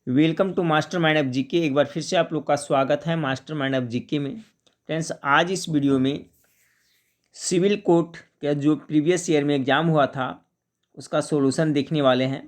Welcome to master mind of GK. एक बार फिर से आप लोग का स्वागत है मास्टर माइंड ऑफ जीके में। फ्रेंड्स, आज इस वीडियो में सिविल कोर्ट का जो प्रीवियस ईयर में एग्ज़ाम हुआ था उसका सॉल्यूशन देखने वाले हैं।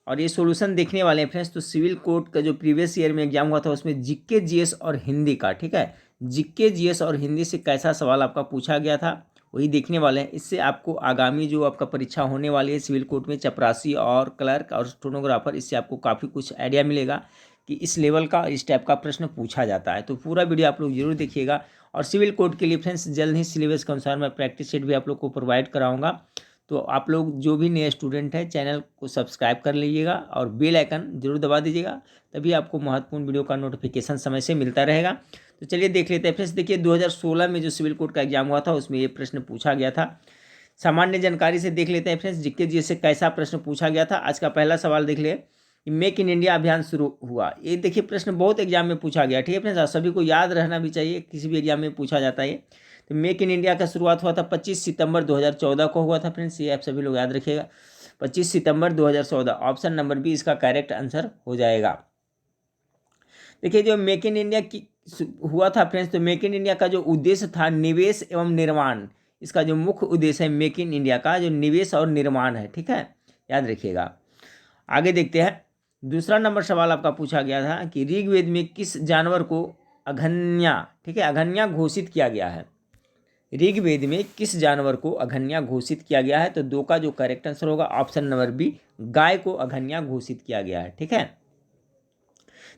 और ये सॉल्यूशन देखने वाले हैं फ्रेंड्स, तो सिविल कोर्ट का जो प्रीवियस ईयर में एग्ज़ाम हुआ था उसमें जीके जीएस और हिंदी का, ठीक है, जीके जीएस और हिंदी से कैसा सवाल आपका पूछा गया था वही देखने वाले हैं। इससे आपको आगामी जो आपका परीक्षा होने वाली है सिविल कोर्ट में चपरासी और क्लर्क और स्टेनोग्राफर, इससे आपको काफ़ी कुछ आइडिया मिलेगा कि इस लेवल का इस टाइप का प्रश्न पूछा जाता है। तो पूरा वीडियो आप लोग जरूर देखिएगा। और सिविल कोर्ट के लिए फ्रेंड्स जल्द ही सिलेबस के अनुसार मैं प्रैक्टिस सेट भी आप लोग को प्रोवाइड कराऊंगा। तो आप लोग जो भी नए स्टूडेंट हैं चैनल को सब्सक्राइब कर लीजिएगा और बेल आइकन जरूर दबा दीजिएगा, तभी आपको महत्वपूर्ण वीडियो का नोटिफिकेशन समय से मिलता रहेगा। तो चलिए देख लेते हैं फ्रेंड्स। देखिए 2016 में जो सिविल कोर्ट का एग्जाम हुआ था उसमें ये प्रश्न पूछा गया था। सामान्य जानकारी से देख लेते हैं फ्रेंड्स जीके जी से कैसा प्रश्न पूछा गया था। आज का पहला सवाल देख ले, मेक इन इंडिया अभियान शुरू हुआ। ये देखिए प्रश्न बहुत एग्जाम में पूछा गया, ठीक है फ्रेंड्स, सभी को याद रहना भी चाहिए, किसी भी एग्जाम में पूछा जाता है। तो मेक इन इंडिया का शुरुआत हुआ था 25 सितंबर 2014 को हुआ था फ्रेंड्स, ये आप सभी लोग याद रखिएगा, 25 सितंबर 2014। ऑप्शन नंबर बी इसका करेक्ट आंसर हो जाएगा। देखिए जो मेक इन इंडिया की हुआ था फ्रेंड्स, तो मेक इन इंडिया का जो उद्देश्य था निवेश एवं निर्माण, इसका जो मुख्य उद्देश्य है मेक इन इंडिया का जो निवेश और निर्माण है, ठीक है, याद रखिएगा। आगे देखते हैं। दूसरा नंबर सवाल आपका पूछा गया था कि ऋग्वेद में किस जानवर को अघन्या, ठीक है, अघन्या घोषित किया गया है। ऋग्वेद में किस जानवर को अघन्या घोषित किया गया है। तो दो का जो करेक्ट आंसर होगा ऑप्शन नंबर बी, गाय को अघन्या घोषित किया गया है, ठीक है।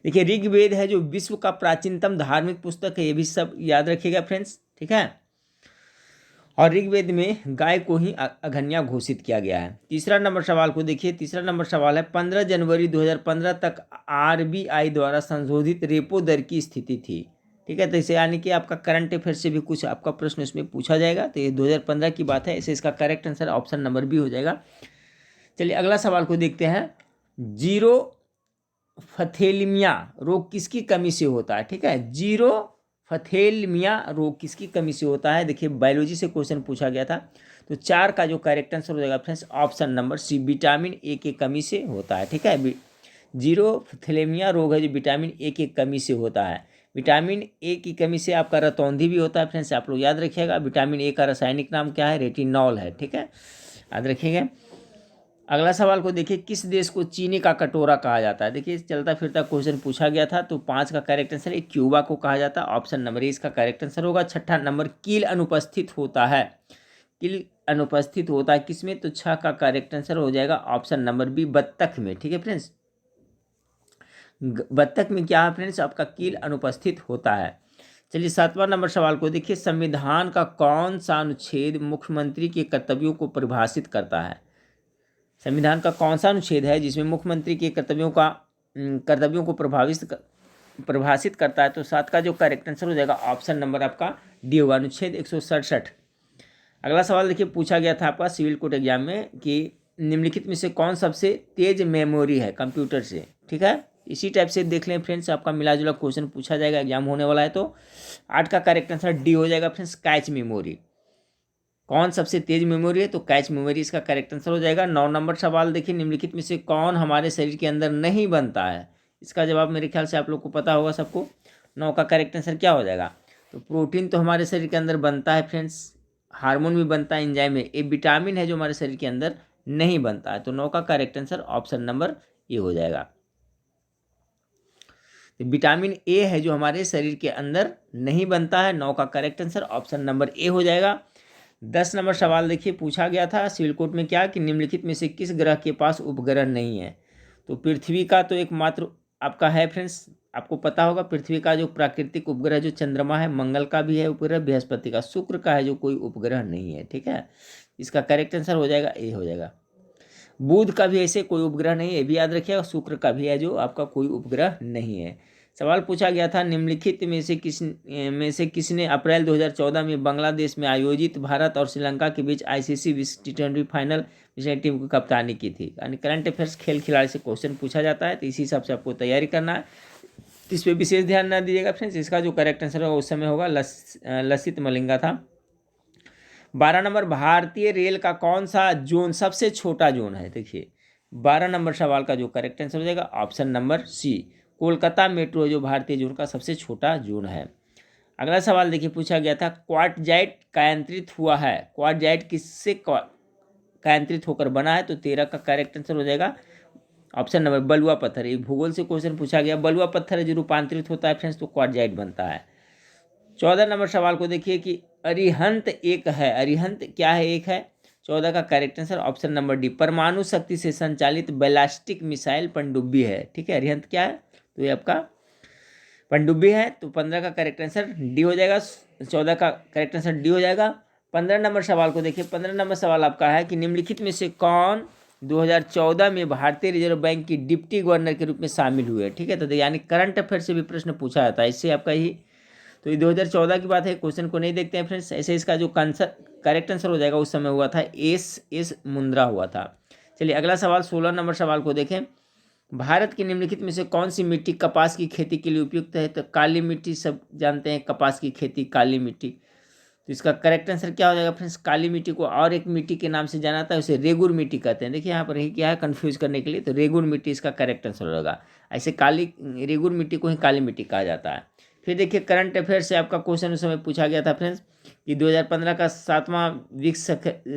देखिए ऋग्वेद है जो विश्व का प्राचीनतम धार्मिक पुस्तक है, ये भी सब याद रखिएगा फ्रेंड्स, ठीक है। और ऋग्वेद में गाय को ही अघन्या घोषित किया गया है। तीसरा नंबर सवाल को देखिए। तीसरा नंबर सवाल है 15 जनवरी 2015 तक आरबीआई द्वारा संशोधित रेपो दर की स्थिति थी, ठीक है। तो इसे यानी कि आपका करंट अफेयर से भी कुछ आपका प्रश्न इसमें पूछा जाएगा। तो ये 2015 की बात है, इसे इसका correct answer option number B हो जाएगा। चलिए अगला सवाल को देखते हैं। जीरो फथेलमिया रोग किसकी कमी से होता है, ठीक है। जीरो फथेलमिया रोग किसकी कमी से होता है। देखिए बायोलॉजी से क्वेश्चन पूछा गया था। तो 4 का जो करेक्ट आंसर हो जाएगा friends option number C, vitamin A की कमी से होता है, ठीक है। जीरो थैलेमिया रोग है जो विटामिन ए की कमी से होता है। विटामिन ए की कमी से आपका रतौंधी भी होता है फ्रेंड्स, आप लोग याद रखिएगा। विटामिन ए का रासायनिक नाम क्या है, रेटिनॉल है, ठीक है, याद रखिएगा। अगला सवाल को देखिए, किस देश को चीनी का कटोरा कहा जाता है। देखिए चलता फिरता क्वेश्चन पूछा गया था। तो 5 का करेक्ट आंसर है क्यूबा को कहा जाता है, ऑप्शन नंबर ए इसका करेक्ट आंसर होगा। छठा नंबर कील अनुपस्थित होता है, कील अनुपस्थित होता है किसमें। तो 6 का करेक्ट आंसर हो जाएगा ऑप्शन नंबर बी, बत्तख में, ठीक है फ्रेंड्स। बत्तख में क्या है फ्रेंड्स, आपका कील अनुपस्थित होता है। चलिए 7वां नंबर सवाल को देखिए, संविधान का कौन सा अनुच्छेद मुख्यमंत्री के कर्तव्यों को परिभाषित करता है। संविधान का कौन सा अनुच्छेद है जिसमें मुख्यमंत्री के कर्तव्यों को परिभाषित करता है। तो 7 का जो करेक्ट आंसर हो जाएगा ऑप्शन नंबर आपका डी होगा, अनुच्छेद 167। अगला सवाल देखिए पूछा गया था आपका सिविल कोर्ट एग्जाम में कि निम्नलिखित में से कौन सबसे तेज मेमोरी है कंप्यूटर से, ठीक है। इसी टाइप से देख लें फ्रेंड्स, आपका मिला जुला क्वेश्चन पूछा जाएगा, एग्जाम होने वाला है। तो 8 का करेक्ट आंसर डी हो जाएगा फ्रेंड्स, कैच मेमोरी। कौन सबसे तेज मेमोरी है, तो कैच मेमोरी इसका करेक्ट आंसर हो जाएगा। 9 नंबर सवाल देखिए, निम्नलिखित में से कौन हमारे शरीर के अंदर नहीं बनता है। इसका जवाब मेरे ख्याल से आप लोग को पता होगा सबको। 9 का करेक्ट आंसर क्या हो जाएगा। तो प्रोटीन तो हमारे शरीर के अंदर बनता है फ्रेंड्स, हार्मोन भी बनता है एंजाइम है, एक विटामिन है जो हमारे शरीर के अंदर नहीं बनता है। तो 9 का correct answer option number A हो जाएगा। तो विटामिन ए है जो हमारे शरीर के अंदर नहीं बनता है। 9 का correct answer option number A हो जाएगा। 10 नंबर सवाल देखिए पूछा गया था सिविल कोर्ट में क्या कि निम्नलिखित में से किस ग्रह के पास उपग्रह नहीं है। तो पृथ्वी का तो एकमात्र आपका है फ्रेंड्स, आपको पता होगा पृथ्वी का जो प्राकृतिक उपग्रह जो चंद्रमा है, मंगल का भी है उपग्रह, बृहस्पति का, शुक्र का है जो कोई उपग्रह नहीं है, ठीक है। इसका करेक्ट आंसर हो जाएगा ए हो जाएगा। बुध का भी ऐसे कोई उपग्रह नहीं है, ये भी याद रखिएगा। शुक्र का भी है जो आपका कोई उपग्रह नहीं है। सवाल पूछा गया था निम्नलिखित में से किसने अप्रैल 2014 में बांग्लादेश में आयोजित भारत और श्रीलंका के बीच आईसीसी विश्व टी20 फाइनल विषय टीम की कप्तानी की थी। यानी करंट अफेयर्स खेल खिलाड़ी से क्वेश्चन पूछा जाता है, तो इसी हिसाब से आपको तैयारी करना है। इस पर विशेष ध्यान न दीजिएगा फ्रेंड्स। इसका जो करेक्ट आंसर होगा उस समय होगा लसित मलिंगा था। 12 नंबर, भारतीय रेल का कौन सा जोन सबसे छोटा जोन है। देखिए 12 नंबर सवाल का जो करेक्ट आंसर हो जाएगा option number C, Kolkata metro है जो भारतीय जोन का सबसे छोटा जोन है। अगला सवाल देखिए पूछा गया था क्वार्टजाइट कायांतरित हुआ है, क्वार्टजाइट किससे कायांतरित होकर बना है, तो 13 का करेक्ट आंसर हो जाएगा ऑप्शन नंबर बलुआ पत्थर। ये भूगोल से क्वेश्चन पूछा गया, बलुआ पत्थर जो रूपांतरित होता है फ्रेंड्स तो क्वार्टजाइट बनता है। 14 नंबर सवाल को देखिए कि अरिहंत एक है, अरिहंत क्या है, एक है। 14 का correct answer option number D, परमाणु शक्ति से संचालित बैलिस्टिक मिसाइल पनडुब्बी है। ठीक है, अरिहंत क्या है, तो ये आपका पनडुब्बी है। तो 15 का करेक्ट आंसर डी हो जाएगा, 14 का करेक्ट आंसर डी हो जाएगा। 15 नंबर सवाल को देखिए, 15 नंबर सवाल आपका है कि निम्नलिखित में से कौन 2014 में भारतीय रिजर्व बैंक की डिप्टी गवर्नर के रूप में शामिल हुए। ठीक है, तो यानी करंट अफेयर से भी प्रश्न पूछा जाता है, इससे आपका ही तो ये 2014 की बात है, क्वेश्चन को नहीं देखते हैं फ्रेंड्स। ऐसे इसका जो करेक्ट आंसर हो जाएगा उस समय हुआ था एस मुंद्रा हुआ था। चलिए अगला सवाल 16 नंबर सवाल को देखें, भारत की निम्नलिखित में से कौन सी मिट्टी कपास की खेती के लिए उपयुक्त है, तो काली मिट्टी, सब जानते हैं कपास की खेती काली मिट्टी, तो इसका करेक्ट आंसर क्या हो जाएगा फ्रेंड्स, काली मिट्टी को और एक मिट्टी के नाम से जाना जाता है, उसे रेगुर मिट्टी कहते हैं। देखिए यहाँ पर ही क्या है कंफ्यूज करने के लिए, तो रेगुर मिट्टी इसका करेक्ट आंसर होगा। ऐसे काली रेगुर मिट्टी को ही काली मिट्टी कहा जाता है। फिर देखिए करंट अफेयर से आपका क्वेश्चन उस समय पूछा गया था फ्रेंड्स कि 2015 का 7वां ब्रिक्स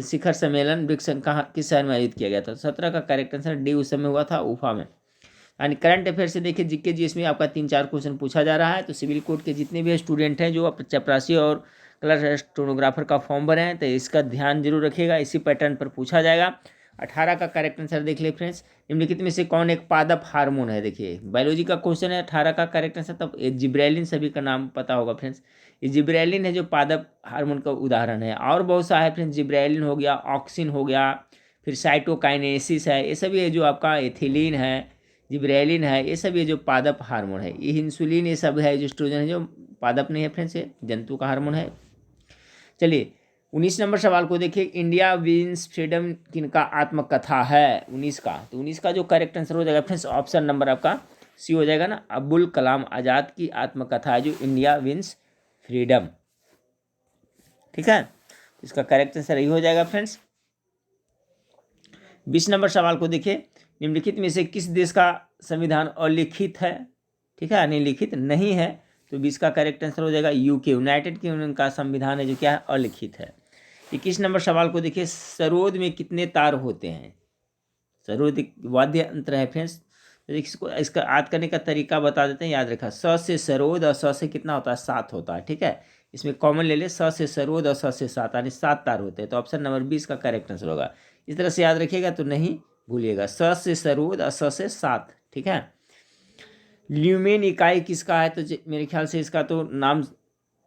शिखर सम्मेलन ब्रिक्स कहाँ किस शहर में आयोजित किया गया था, 17 का करेक्ट आंसर डी उस समय हुआ था उफा में। यानी करंट अफेयर से देखिए जीके जीएस में आपका 3-4 क्वेश्चन पूछा जा रहा है। तो सिविल कोड के जितने भी स्टूडेंट हैं जो चपरासी और कलर स्टेनोग्राफर का फॉर्म भरे हैं तो इसका ध्यान जरूर रखिएगा, इसी पैटर्न पर पूछा जाएगा। 18 का करेक्ट आंसर देख ले फ्रेंड्स, निम्नलिखित में से कौन एक पादप हार्मोन है, देखिए बायोलॉजी का क्वेश्चन है। 18 का करेक्ट आंसर तब जिब्रेलिन, सभी का नाम पता होगा फ्रेंड्स, ये जिब्रेलिन है जो पादप हार्मोन का उदाहरण है। और बहुत सा है फ्रेंड्स, जिब्रेलिन हो गया, ऑक्सिन हो गया, फिर साइटोकाइनेसिस है, ये सभी है जो आपका एथिलीन है, जिब्रेलिन है, ये सब ये जो पादप हार्मोन है। ये इंसुलिन ये सब है जो एस्ट्रोजन है जो पादप नहीं है फ्रेंड्स, ये जंतु का हार्मोन है। चलिए 19 नंबर सवाल को देखिए, इंडिया विंस फ्रीडम किनका आत्मकथा है, 19 का, तो 19 का जो करेक्ट आंसर हो जाएगा फ्रेंड्स ऑप्शन नंबर आपका सी हो जाएगा ना, अब्दुल कलाम आज़ाद की आत्मकथा है जो इंडिया विंस फ्रीडम। ठीक है, तो इसका करेक्ट आंसर यही हो जाएगा फ्रेंड्स। 20 नंबर सवाल को देखिए, निम्नलिखित में से किस देश का संविधान अलिखित है, ठीक है, अनिलिखित नहीं है, तो 20 का करेक्ट आंसर हो जाएगा यूके, यूनाइटेड किंगडम का संविधान है जो क्या है अलिखित है। 21 नंबर सवाल को देखिए, सरोद में कितने तार होते हैं, सरोद एक वाद्य यंत्र है फ्रेंड्स, तो इसको इसका याद करने का तरीका बता देते हैं, याद रखा स से सरोद और स से कितना होता है 7 होता है। ठीक है, इसमें कॉमन ले ले, स से सरोद और स से 7 यानी 7 तार होते हैं, तो ऑप्शन नंबर 20 का करेक्ट आंसर होगा। इस तरह से याद रखिएगा तो नहीं भूलिएगा, स से सरोद और स से 7। ठीक है, ल्यूमेन इकाई किसका है, तो मेरे ख्याल से इसका तो नाम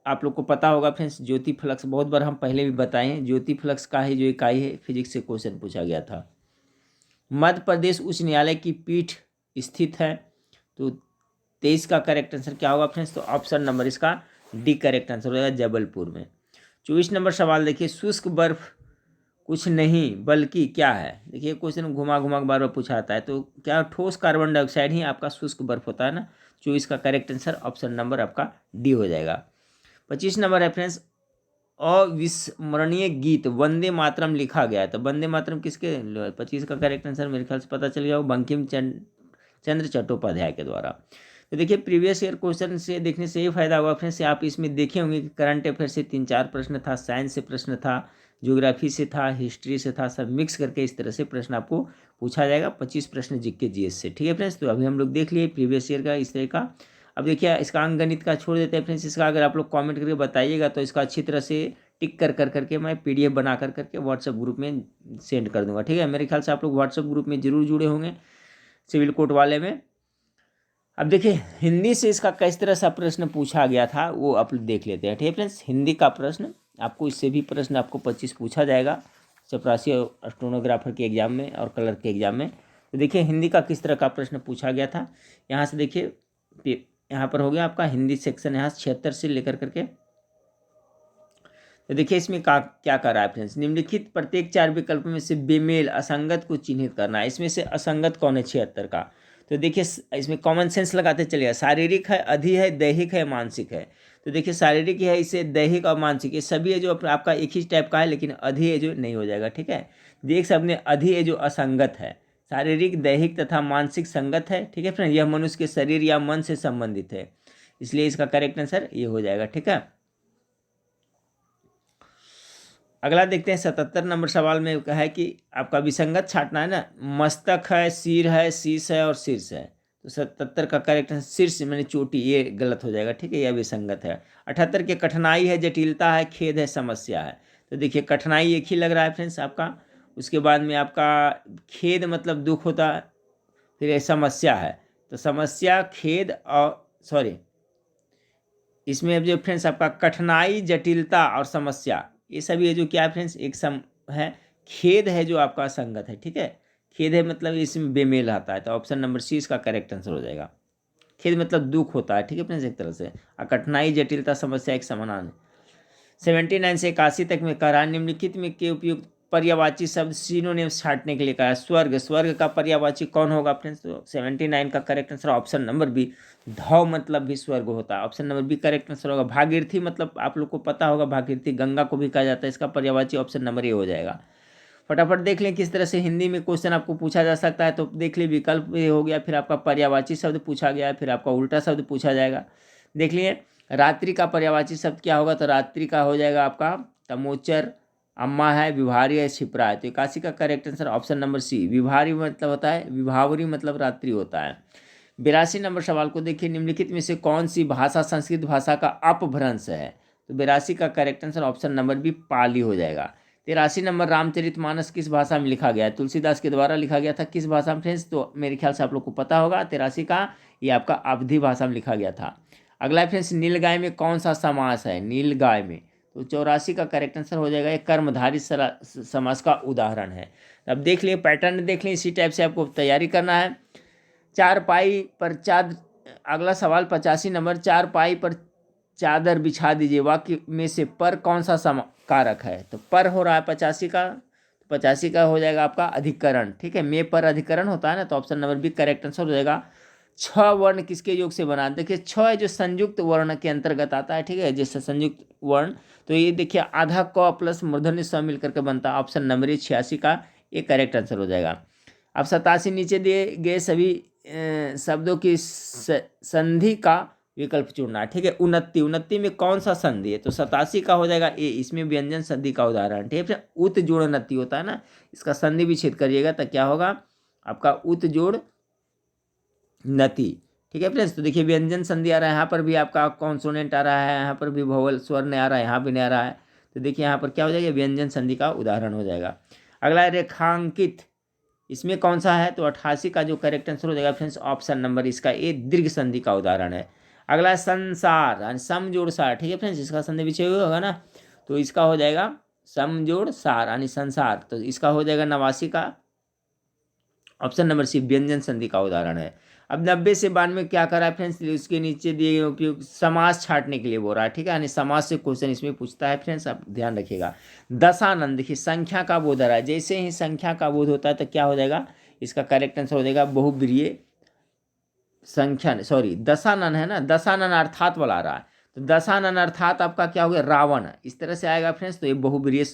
आप लोग को पता होगा फ्रेंड्स, ज्योति फ्लक्स, बहुत बार हम पहले भी बताए हैं, ज्योति फ्लक्स का ही जो इकाई है, फिजिक्स से क्वेश्चन पूछा गया था। मध्य प्रदेश उच्च न्यायालय की पीठ स्थित है, तो 23 का करेक्ट आंसर क्या होगा फ्रेंड्स, तो ऑप्शन नंबर इसका डी करेक्ट आंसर हो जाएगा, जबलपुर में। 24 नंबर सवाल देखिए, शुष्क बर्फ कुछ नहीं बल्कि क्या है, देखिए क्वेश्चन घुमा घुमा बार बार पूछा आता है, तो क्या ठोस कार्बन डाइऑक्साइड ही आपका शुष्क बर्फ होता है ना। 24 का करेक्ट आंसर ऑप्शन नंबर आपका डी हो जाएगा। 25 नंबर है फ्रेंड्स, अविस्मरणीय गीत वंदे मातरम लिखा गया है, तो वंदे मातरम किसके, 25 का करेक्ट आंसर मेरे ख्याल से पता चल गया, बंकिम चंद्र चट्टोपाध्याय के द्वारा। तो देखिए प्रीवियस ईयर क्वेश्चन से देखने से ये फायदा हुआ फ्रेंड्स, आप इसमें देखे होंगे कि करंट अफेयर से 3-4 प्रश्न था, साइंस से प्रश्न था, ज्योग्राफी से था, हिस्ट्री से था, सब मिक्स करके इस तरह से प्रश्न आपको पूछा जाएगा। 25 प्रश्न जीके जीएस से। ठीक है फ्रेंड्स, तो अभी हम लोग देख लिए प्रीवियस ईयर का इस तरह का। अब देखिए इसका अंक गणित का छोड़ देते हैं फ्रेंड्स, इसका अगर आप लोग कमेंट करके बताइएगा तो इसका अच्छी तरह से टिक कर करके मैं PDF बना करके व्हाट्सएप ग्रुप में सेंड कर दूंगा। ठीक है, मेरे ख्याल से आप लोग व्हाट्सएप ग्रुप में जरूर जुड़े होंगे सिविल कोर्ट वाले में। अब देखिए हिंदी से इसका किस तरह सा प्रश्न पूछा गया था वो आप देख लेते हैं। ठीक है फ्रेंड्स, हिंदी का प्रश्न आपको, इससे भी प्रश्न आपको 25 पूछा जाएगा चपरासी और स्टेनोग्राफर के एग्जाम में और कलर के एग्जाम में। तो देखिए हिंदी का किस तरह का प्रश्न पूछा गया था, यहाँ से देखिए, यहाँ पर हो गया आपका हिंदी सेक्शन, यहाँ 76 से लेकर करके, तो देखिए इसमें क्या कर रहा है फ्रेंड्स, निम्नलिखित प्रत्येक 4 विकल्प में से बेमेल असंगत को चिन्हित करना है। इसमें से असंगत कौन है 76 का, तो देखिए इसमें कॉमन सेंस लगाते चलिए, शारीरिक है, अधि है, दैहिक है, मानसिक है। तो देखिए शारीरिक है, इसे दैहिक और मानसिक ये सभी है जो आपका एक ही टाइप का है, लेकिन अधि है जो नहीं हो जाएगा। ठीक है, देख सबने अधि है जो असंगत है, शारीरिक, दैहिक तथा मानसिक संगत है। ठीक है फ्रेंड, यह मनुष्य के शरीर या मन से संबंधित है, इसलिए इसका करेक्ट आंसर ये हो जाएगा। ठीक है, अगला देखते हैं 77 नंबर सवाल में कहा है कि आपका विसंगत छांटना है ना, मस्तक है, सिर है, शीश है और शीर्ष है। तो 77 का करेक्ट आंसर शीर्ष मैंने चोटी, ये गलत हो जाएगा। ठीक है, यह विसंगत है। 78 के कठिनाई है, जटिलता है, खेद है, समस्या है। तो देखिए कठिनाई एक ही लग रहा है फ्रेंड्स आपका, उसके बाद में आपका खेद मतलब दुख होता है, फिर ये समस्या है। तो समस्या, खेद और सॉरी इसमें अब जो फ्रेंड्स आपका कठिनाई, जटिलता और समस्या, ये सभी है जो क्या है फ्रेंड्स एक सम है। खेद है जो आपका संगत है। ठीक है, खेद है मतलब इसमें बेमेल आता है, तो ऑप्शन नंबर सी इसका करेक्ट आंसर हो जाएगा। खेद मतलब दुख होता है। ठीक है फ्रेंड्स, एक तरह से। और कठिनाई, जटिलता, समस्या एक समान है। 79 से 81 तक में कह रहा है निम्नलिखित में के उपयुक्त पर्यायवाची शब्द सिनोनिम्स छांटने के लिए कहा है। स्वर्ग, स्वर्ग का पर्यायवाची कौन होगा फ्रेंड्स? तो 79 का correct answer option number B, धौ मतलब भी स्वर्ग होता है। Option number B correct answer होगा। भागीरथी मतलब आप लोग को पता होगा, भागीरथी गंगा को भी कहा जाता है, इसका पर्यायवाची ऑप्शन नंबर ए हो जाएगा। फटाफट देख लें किस तरह से हिंदी में क्वेश्चन आपको पूछा जा सकता है। तो देख लें, विकल्प ये हो गया, फिर आपका पर्यायवाची शब्द पूछा गया, फिर आपका उल्टा शब्द पूछा जाएगा। देख लिए, रात्रि का पर्यायवाची शब्द क्या होगा? तो रात्रि का हो जाएगा आपका तमोचर, अम्मा है, विभारी है, छिपरा है। तो 81 का correct answer option number C, विभारी मतलब होता है, विभावरी मतलब रात्रि होता है। 82 नंबर सवाल को देखिए, निम्नलिखित में से कौन सी भाषा संस्कृत भाषा का अपभ्रंश है? तो 82 का correct answer option number B, पाली हो जाएगा। 83 नंबर, रामचरितमानस किस भाषा में लिखा गया है? तुलसीदास के द्वारा लिखा गया था, किस भाषा में फ्रेंड्स? तो मेरे ख्याल से आप लोग को पता होगा, 83 का ये आपका अवधी भाषा में लिखा गया था। अगला फ्रेंड्स, नीलगाय में कौन सा समास है? नीलगाय में, तो 84 का करेक्ट आंसर हो जाएगा, एक कर्मधारी समास का उदाहरण है। अब देख लिए, पैटर्न देख लें, इसी टाइप से आपको तैयारी करना है। चारपाई पर अगला सवाल 85 नंबर, चारपाई पर चादर बिछा दीजिए, वाक्य में से पर कौन सा कारक है? तो पर हो रहा है 85 का, 85 का हो जाएगा आपका अधिकरण। ठीक है, में पर अधिकरण होता है ना, तो option number B correct answer हो जाएगा। 6 वर्ण किसके योग से बना? देखिए 6 है जो संयुक्त वर्ण के अंतर्गत आता है। ठीक है, जैसे संयुक्त वर्ण, तो ये देखिए आधा क प्लस मूर्धन्य स मिलकर के बनता है। ऑप्शन नंबर 86 का ये करेक्ट आंसर हो जाएगा। अब 87 नीचे दिए गए सभी शब्दों की संधि का विकल्प चुनना। ठीक है, उन्नति, उन्नति में कौन सा संधि है? तो 87 का हो जाएगा ए, इसमें व्यंजन संधि का उदाहरण। ठीक है, उत जोड़ उन्नति होता है ना, इसका संधि भी छेद करिएगा तो क्या होगा आपका? उत जोड़ नति। ठीक है फ्रेंड्स, तो देखिए व्यंजन संधि आ रहा है, यहाँ पर भी आपका कॉन्सोनेंट आ रहा है, यहाँ पर भी वोवल स्वर नहीं आ रहा है, यहाँ भी नहीं आ रहा है। तो देखिए यहाँ पर क्या हो जाएगा? व्यंजन संधि का उदाहरण हो जाएगा। अगला रेखांकित, इसमें कौन सा है? तो 88 का जो करेक्ट आंसर हो जाएगा फ्रेंड्स ऑप्शन नंबर इसका ए, दीर्घ संधि का उदाहरण है। अगला संसार यानी समजोड़ सार। ठीक है फ्रेंड्स, इसका संधि विच्छेद होगा ना, तो इसका हो जाएगा समजोड़ सार यानी संसार, तो इसका हो जाएगा 89 का ऑप्शन नंबर सी, व्यंजन संधि का उदाहरण है। अब 90 से 92 क्या कर रहा है फ्रेंड्स? उसके नीचे दिए गए उपयोग समास छांटने के लिए बोल रहा है। ठीक है, यानी समास से क्वेश्चन इसमें पूछता है फ्रेंड्स, आप ध्यान रखिएगा। दशानन, देखिए संख्या का बोध आ रहा है, जैसे ही संख्या का बोध होता है तो क्या हो जाएगा? इसका करेक्ट आंसर हो जाएगा बहुब्रीय संख्या, सॉरी दशानन है ना, दशानन अर्थात वाला आ रहा है, तो दशानन अर्थात आपका क्या हो गया? रावण, इस तरह से आएगा फ्रेंड्स, तो ये बहुब्रीय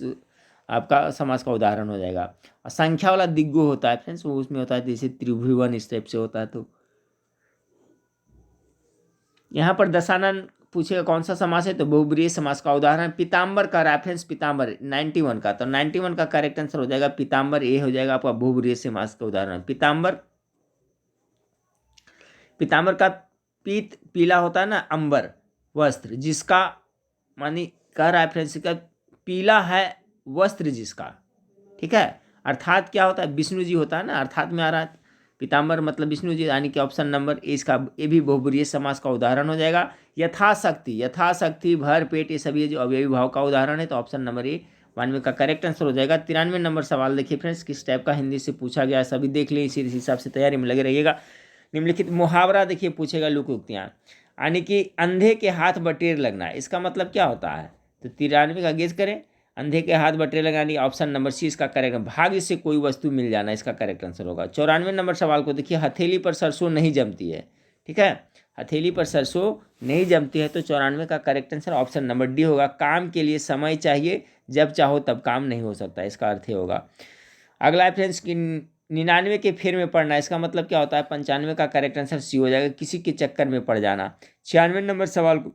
आपका समास का उदाहरण हो जाएगा। और संख्या वाला दिग्गु होता है फ्रेंड्स, वो उसमें होता है जैसे त्रिभुवन, इस टाइप से होता है। तो यहाँ पर दशानन पूछेगा कौन सा समास है, तो बहुब्रीय समास का उदाहरण। पीताम्बर का रेफरेंस, पीताम्बर 91 का, तो 91 का करेक्ट आंसर हो जाएगा पीताम्बर, ये हो जाएगा आपका बहुब्रीय समास का उदाहरण। पीताम्बर, पीताम्बर का पीत पीला होता है ना, अंबर वस्त्र जिसका, मानी कह रहा है फ्रेंड्स का पीला है वस्त्र जिसका। ठीक है, अर्थात क्या होता है? विष्णु जी होता है ना, अर्थात में आ रहा है, पीताम्बर मतलब विष्णु जी, यानी कि ऑप्शन नंबर ए इसका ये भी बहुब्रीय समास का उदाहरण हो जाएगा। यथाशक्ति, यथाशक्ति, भर पेट, ये सभी जो अवयवी भाव का उदाहरण है, तो ऑप्शन नंबर ए 92 का करेक्ट आंसर हो जाएगा। 93 नंबर सवाल देखिए फ्रेंड्स, किस टाइप का हिंदी से पूछा गया है, सभी देख लें, इसी हिसाब से तैयारी में लगे रहिएगा। निम्नलिखित मुहावरा देखिए पूछेगा, लोक उक्तियाँ, यानी कि अंधे के हाथ बटेर लगना, इसका मतलब क्या होता है? तो 93 का गेस करें, अंधे के हाथ बटेर लगानी, ऑप्शन नंबर सी इसका करेक्ट, भाग्य से कोई वस्तु मिल जाना, इसका करेक्ट आंसर होगा। 94 नंबर सवाल को देखिए, हथेली पर सरसों नहीं जमती है। ठीक है, हथेली पर सरसों नहीं जमती है, तो 94 का correct answer option number D होगा। काम के लिए समय चाहिए, जब चाहो तब काम नहीं हो सकता, इसका अर्थ ये होगा। अगला है फ्रेंड्स कि 99 के फेर में पढ़ना, इसका मतलब क्या होता है 95 का करेक्ट आंसर सी हो जाएगा, किसी के चक्कर में पड़ जाना। 96 नंबर सवाल को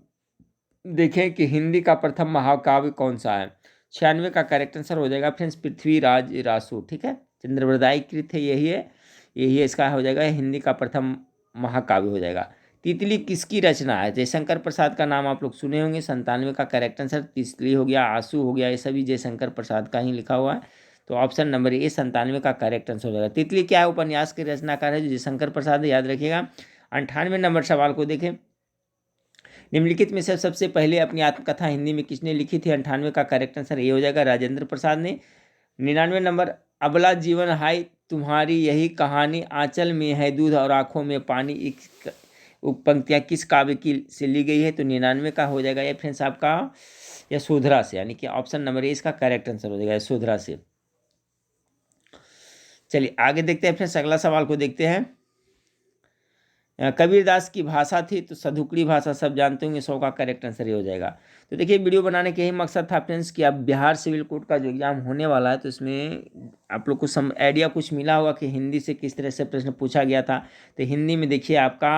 देखें कि हिंदी का प्रथम महाकाव्य कौन सा है। 96 का करेक्ट आंसर हो जाएगा फ्रेंड्स पृथ्वीराज रासो, ठीक है, चंद्रवरदाई कृत है, यही है इसका हो जाएगा, हिंदी का प्रथम महाकाव्य हो जाएगा। तितली किसकी रचना है। जयशंकर प्रसाद का नाम आप लोग सुने होंगे। 97 का करेक्ट आंसर तितली हो गया, आंसू हो गया, ये सभी जयशंकर प्रसाद का ही लिखा हुआ है। तो ऑप्शन नंबर ए 97 का करेक्ट आंसर हो जाएगा। तितली क्या है, उपन्यास के रचनाकार है जो जयशंकर प्रसाद, याद रखिएगा। 98 नंबर सवाल को देखें, निम्नलिखित में से सबसे पहले अपनी आत्मकथा हिंदी में किसने लिखी थी। 98 का करेक्ट आंसर ये हो जाएगा, राजेंद्र प्रसाद ने। 99 नंबर, अबला जीवन हाय तुम्हारी यही कहानी, आंचल में है दूध और आंखों में पानी, पंक्तियाँ किस काव्य की से ली गई है। तो 99 का हो जाएगा ये फ्रेंड्स आपका यशोधरा से, यानी कि ऑप्शन नंबर ए इसका करेक्ट आंसर हो जाएगा, यशोधरा से। चलिए आगे देखते हैं फ्रेंड्स, अगला सवाल को देखते हैं। कबीरदास की भाषा थी, तो सधुकड़ी भाषा सब जानते होंगे, 100 का करेक्ट आंसर ये हो जाएगा। तो देखिए वीडियो बनाने के यही मकसद था फ्रेंड्स कि अब बिहार सिविल कोड का जो एग्जाम होने वाला है, तो इसमें आप लोग को सम आइडिया कुछ मिला होगा कि हिंदी से किस तरह से प्रश्न पूछा गया था। तो हिंदी में देखिए आपका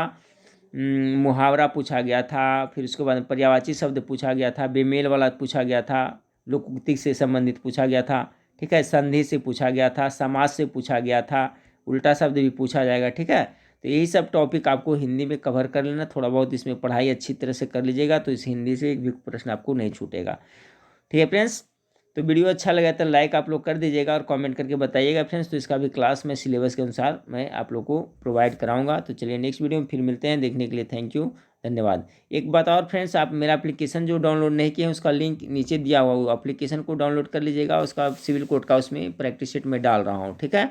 मुहावरा पूछा गया था, फिर उसके बाद पर्यायवाची शब्द पूछा गया था, बेमेल वाला पूछा गया था, लोकोक्ति से संबंधित पूछा गया था, ठीक है, संधि से पूछा गया था, समास से पूछा गया था, उल्टा शब्द भी पूछा जाएगा, ठीक है। तो यही सब टॉपिक आपको हिंदी में कवर कर लेना, थोड़ा बहुत इसमें पढ़ाई अच्छी तरह से कर लीजिएगा, तो इस हिंदी से एक भी प्रश्न आपको नहीं छूटेगा, ठीक है फ्रेंड्स। तो वीडियो अच्छा लगा तो लाइक आप लोग कर दीजिएगा और कमेंट करके बताइएगा फ्रेंड्स। तो इसका भी क्लास में सिलेबस के अनुसार मैं आप लोग को प्रोवाइड कराऊंगा। तो चलिए नेक्स्ट वीडियो में फिर मिलते हैं, देखने के लिए थैंक यू, धन्यवाद। एक बात और फ्रेंड्स, आप मेरा एप्लीकेशन जो डाउनलोड नहीं किए हैं उसका लिंक नीचे दिया हुआ, वो एप्लीकेशन को डाउनलोड कर लीजिएगा, उसका सिविल कोड का उसमें प्रैक्टिस शीट में डाल रहा हूँ, ठीक है।